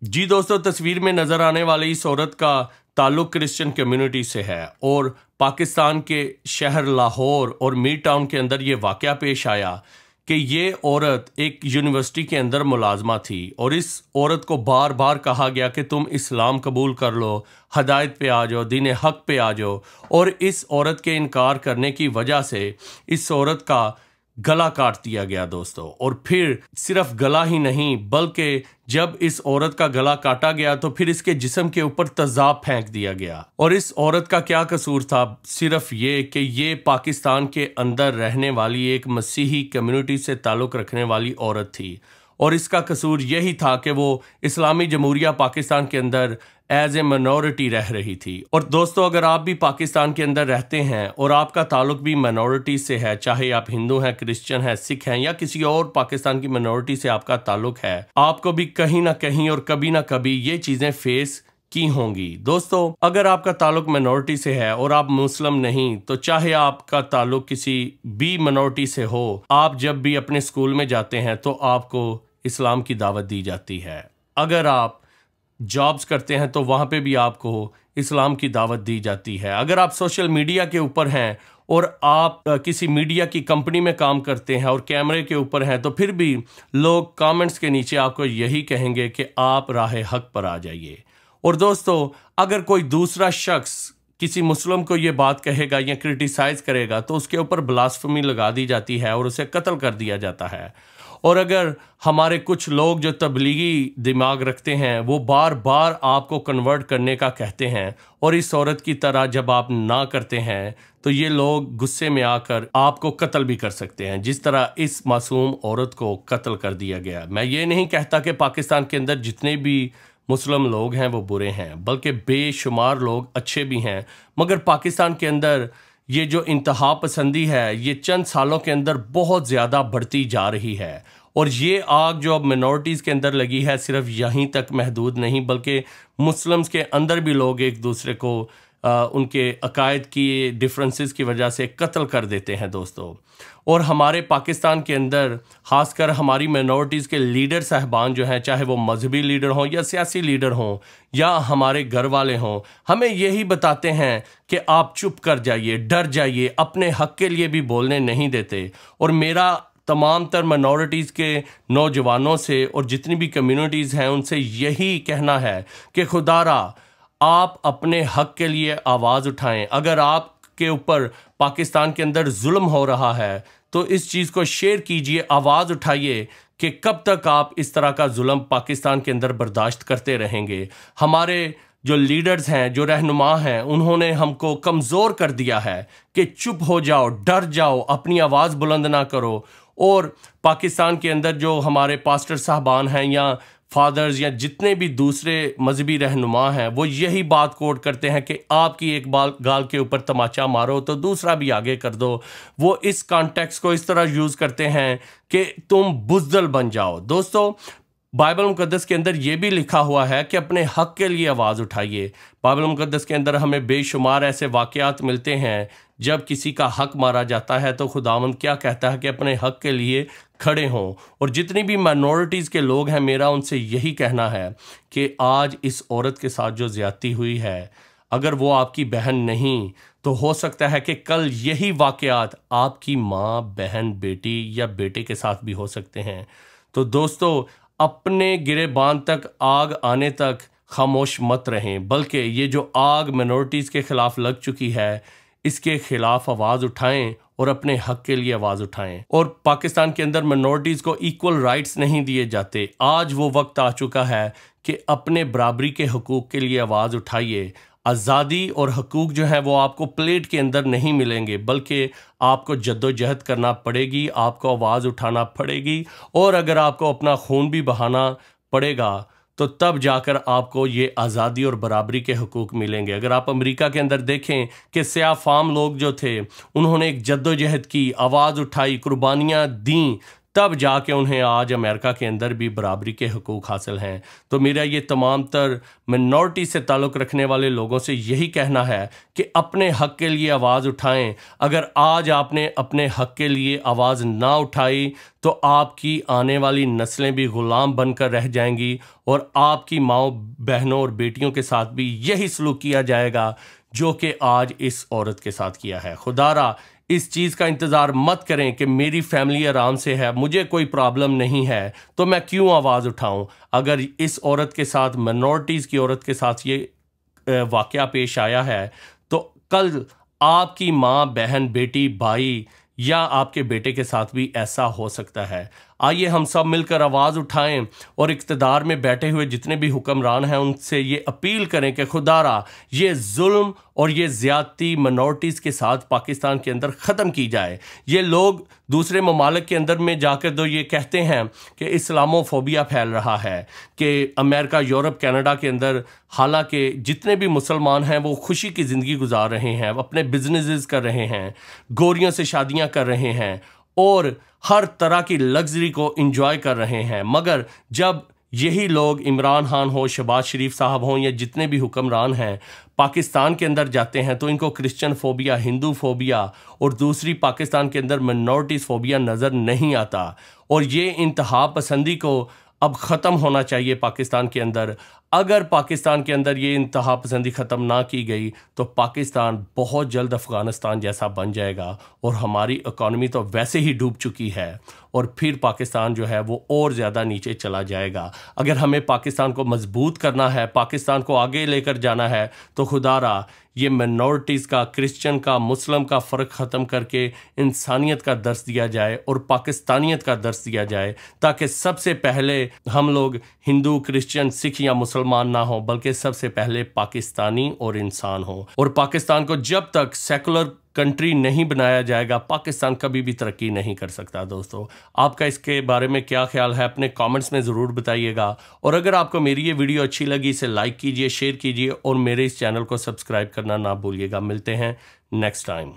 जी दोस्तों, तस्वीर में नज़र आने वाली इस औरत का ताल्लुक क्रिश्चियन कम्युनिटी से है और पाकिस्तान के शहर लाहौर और मीर टाउन के अंदर ये वाक़या पेश आया कि ये औरत एक यूनिवर्सिटी के अंदर मुलाजमा थी और इस औरत को बार बार कहा गया कि तुम इस्लाम कबूल कर लो, हदायत पे आ जाओ, दीन हक पे आ जाओ। और इस औरत के इनकार करने की वजह से इस औरत का गला काट दिया गया दोस्तों। और फिर सिर्फ गला ही नहीं बल्कि जब इस औरत का गला काटा गया तो फिर इसके जिस्म के ऊपर तेजाब फेंक दिया गया। और इस औरत का क्या कसूर था? सिर्फ ये कि ये पाकिस्तान के अंदर रहने वाली एक मसीही कम्युनिटी से ताल्लुक़ रखने वाली औरत थी और इसका कसूर यही था कि वो इस्लामी जमहूरिया पाकिस्तान के अंदर एज ए मिनॉरिटी रह रही थी। और दोस्तों, अगर आप भी पाकिस्तान के अंदर रहते हैं और आपका ताल्लुक भी मिनॉरिटी से है, चाहे आप हिंदू हैं, क्रिश्चियन हैं, सिख हैं या किसी और पाकिस्तान की मिनॉरिटी से आपका ताल्लुक है, आपको भी कहीं ना कहीं और कभी ना कभी ये चीज़ें फेस की होंगी। दोस्तों, अगर आपका ताल्लुक मिनॉरिटी से है और आप मुस्लिम नहीं, तो चाहे आपका ताल्लुक किसी भी मिनॉरिटी से हो, आप जब भी अपने स्कूल में जाते हैं तो आपको इस्लाम की दावत दी जाती है। अगर आप जॉब्स करते हैं तो वहाँ पे भी आपको इस्लाम की दावत दी जाती है। अगर आप सोशल मीडिया के ऊपर हैं और आप किसी मीडिया की कंपनी में काम करते हैं और कैमरे के ऊपर हैं, तो फिर भी लोग कमेंट्स के नीचे आपको यही कहेंगे कि आप राह हक पर आ जाइए। और दोस्तों, अगर कोई दूसरा शख्स किसी मुस्लिम को ये बात कहेगा या क्रिटिसाइज़ करेगा तो उसके ऊपर ब्लास्फेमी लगा दी जाती है और उसे कत्ल कर दिया जाता है। और अगर हमारे कुछ लोग जो तबलीगी दिमाग रखते हैं वो बार बार आपको कन्वर्ट करने का कहते हैं और इस औरत की तरह जब आप ना करते हैं तो ये लोग गुस्से में आकर आपको कत्ल भी कर सकते हैं, जिस तरह इस मासूम औरत को कत्ल कर दिया गया। मैं ये नहीं कहता कि पाकिस्तान के अंदर जितने भी मुस्लिम लोग हैं वो बुरे हैं, बल्कि बेशुमार लोग अच्छे भी हैं। मगर पाकिस्तान के अंदर ये जो इंतहा पसंदी है ये चंद सालों के अंदर बहुत ज़्यादा बढ़ती जा रही है। और ये आग जो अब मिनॉरिटीज़ के अंदर लगी है सिर्फ यहीं तक महदूद नहीं, बल्कि मुस्लिम्स के अंदर भी लोग एक दूसरे को उनके अकायद की डिफरेंसेस की वजह से कत्ल कर देते हैं दोस्तों। और हमारे पाकिस्तान के अंदर ख़ासकर हमारी मिनॉरिटीज़ के लीडर साहबान जो हैं, चाहे वो मजहबी लीडर हों या सियासी लीडर हों या हमारे घर वाले हों, हमें यही बताते हैं कि आप चुप कर जाइए, डर जाइए, अपने हक़ के लिए भी बोलने नहीं देते। और मेरा तमाम तर मिनॉरिटीज़ के नौजवानों से और जितनी भी कम्युनिटीज़ हैं उनसे यही कहना है कि खुदारा आप अपने हक़ के लिए आवाज़ उठाएं। अगर आपके ऊपर पाकिस्तान के अंदर जुल्म हो रहा है तो इस चीज़ को शेयर कीजिए, आवाज़ उठाइए कि कब तक आप इस तरह का जुल्म पाकिस्तान के अंदर बर्दाश्त करते रहेंगे। हमारे जो लीडर्स हैं, जो रहनुमा हैं, उन्होंने हमको कमज़ोर कर दिया है कि चुप हो जाओ, डर जाओ, अपनी आवाज़ बुलंद ना करो। और पाकिस्तान के अंदर जो हमारे पास्टर साहबान हैं या फादर्स या जितने भी दूसरे मजहबी रहनुमा हैं वो यही बात कोट करते हैं कि आपकी एक गाल के ऊपर तमाचा मारो तो दूसरा भी आगे कर दो। वो इस कॉन्टेक्स्ट को इस तरह यूज़ करते हैं कि तुम बुज़दिल बन जाओ। दोस्तों, बाइबल मुकद्दस के अंदर ये भी लिखा हुआ है कि अपने हक़ के लिए आवाज़ उठाइए। बाइबल मुकद्दस के अंदर हमें बेशुमार ऐसे वाक़यात मिलते हैं जब किसी का हक़ मारा जाता है तो खुदावंद क्या कहता है कि अपने हक़ के लिए खड़े हों। और जितनी भी माइनॉरिटीज़ के लोग हैं, मेरा उनसे यही कहना है कि आज इस औरत के साथ जो ज़्यादती हुई है, अगर वो आपकी बहन नहीं तो हो सकता है कि कल यही वाक़यात आपकी माँ, बहन, बेटी या बेटे के साथ भी हो सकते हैं। तो दोस्तों, अपने गिरेबान तक आग आने तक खामोश मत रहें, बल्कि ये जो आग मिनॉरिटीज़ के ख़िलाफ़ लग चुकी है इसके ख़िलाफ़ आवाज़ उठाएं और अपने हक़ के लिए आवाज़ उठाएं। और पाकिस्तान के अंदर मिनॉरिटीज़ को इक्वल राइट्स नहीं दिए जाते। आज वो वक्त आ चुका है कि अपने बराबरी के हकूक़ के लिए आवाज़ उठाइए। आज़ादी और हकूक़ जो है वो आपको प्लेट के अंदर नहीं मिलेंगे, बल्कि आपको जद्दोजहद करना पड़ेगी, आपको आवाज़ उठाना पड़ेगी। और अगर आपको अपना खून भी बहाना पड़ेगा तो तब जाकर आपको ये आज़ादी और बराबरी के हकूक़ मिलेंगे। अगर आप अमेरिका के अंदर देखें कि स्याह फाम लोग जो थे उन्होंने एक जद्दोजहद की, आवाज़ उठाई, कुर्बानियाँ दी, तब जाके उन्हें आज अमेरिका के अंदर भी बराबरी के हकूक़ हासिल हैं। तो मेरा ये तमाम तर मिनॉरिटी से ताल्लुक़ रखने वाले लोगों से यही कहना है कि अपने हक़ के लिए आवाज़ उठाएं। अगर आज आपने अपने हक़ के लिए आवाज़ ना उठाई तो आपकी आने वाली नस्लें भी ग़ुलाम बनकर रह जाएंगी और आपकी माँओं, बहनों और बेटियों के साथ भी यही सलूक किया जाएगा जो कि आज इस औरत के साथ किया है। खुदारा इस चीज़ का इंतज़ार मत करें कि मेरी फैमिली आराम से है, मुझे कोई प्रॉब्लम नहीं है तो मैं क्यों आवाज़ उठाऊं। अगर इस औरत के साथ, मिनॉरिटीज़ की औरत के साथ ये वाक़या पेश आया है तो कल आपकी माँ, बहन, बेटी, भाई या आपके बेटे के साथ भी ऐसा हो सकता है। आइए हम सब मिलकर आवाज़ उठाएं और इक़्तिदार में बैठे हुए जितने भी हुक्मरान हैं उनसे ये अपील करें कि खुदारा ये जुल्म और ये ज़्यादती मिनॉरिटीज़ के साथ पाकिस्तान के अंदर ख़त्म की जाए। ये लोग दूसरे ममालिक के अंदर में जाकर तो ये कहते हैं कि इस्लामोफोबिया फैल रहा है कि अमेरिका, यूरोप, कनाडा के अंदर हालांकि जितने भी मुसलमान हैं वो खुशी की ज़िंदगी गुजार रहे हैं, अपने बिजनेसेस कर रहे हैं, गोरियों से शादियां कर रहे हैं और हर तरह की लग्जरी को एंजॉय कर रहे हैं। मगर जब यही लोग, इमरान खान हो, शहबाज शरीफ साहब हों या जितने भी हुक्मरान हैं, पाकिस्तान के अंदर जाते हैं तो इनको क्रिश्चियन फोबिया, हिंदू फोबिया और दूसरी पाकिस्तान के अंदर मिनॉरिटीज़ फोबिया नज़र नहीं आता। और ये इंतहा पसंदी को अब ख़त्म होना चाहिए पाकिस्तान के अंदर। अगर पाकिस्तान के अंदर ये इंतहा पसंदी ख़त्म ना की गई तो पाकिस्तान बहुत जल्द अफ़गानिस्तान जैसा बन जाएगा और हमारी इकॉनमी तो वैसे ही डूब चुकी है और फिर पाकिस्तान जो है वो और ज़्यादा नीचे चला जाएगा। अगर हमें पाकिस्तान को मजबूत करना है, पाकिस्तान को आगे लेकर जाना है तो खुदारा ये मिनॉरिटीज़ का, क्रिश्चियन का, मुस्लिम का फ़र्क ख़त्म करके इंसानियत का दर्स दिया जाए और पाकिस्तानियत का दर्स दिया जाए, ताकि सबसे पहले हम लोग हिंदू, क्रिश्चियन, सिख या मुसलमान ना हो बल्कि सबसे पहले पाकिस्तानी और इंसान हो। और पाकिस्तान को जब तक सेकुलर कंट्री नहीं बनाया जाएगा पाकिस्तान कभी भी तरक्की नहीं कर सकता। दोस्तों, आपका इसके बारे में क्या ख्याल है अपने कमेंट्स में ज़रूर बताइएगा। और अगर आपको मेरी ये वीडियो अच्छी लगी इसे लाइक कीजिए, शेयर कीजिए और मेरे इस चैनल को सब्सक्राइब करना ना भूलिएगा। मिलते हैं नेक्स्ट टाइम।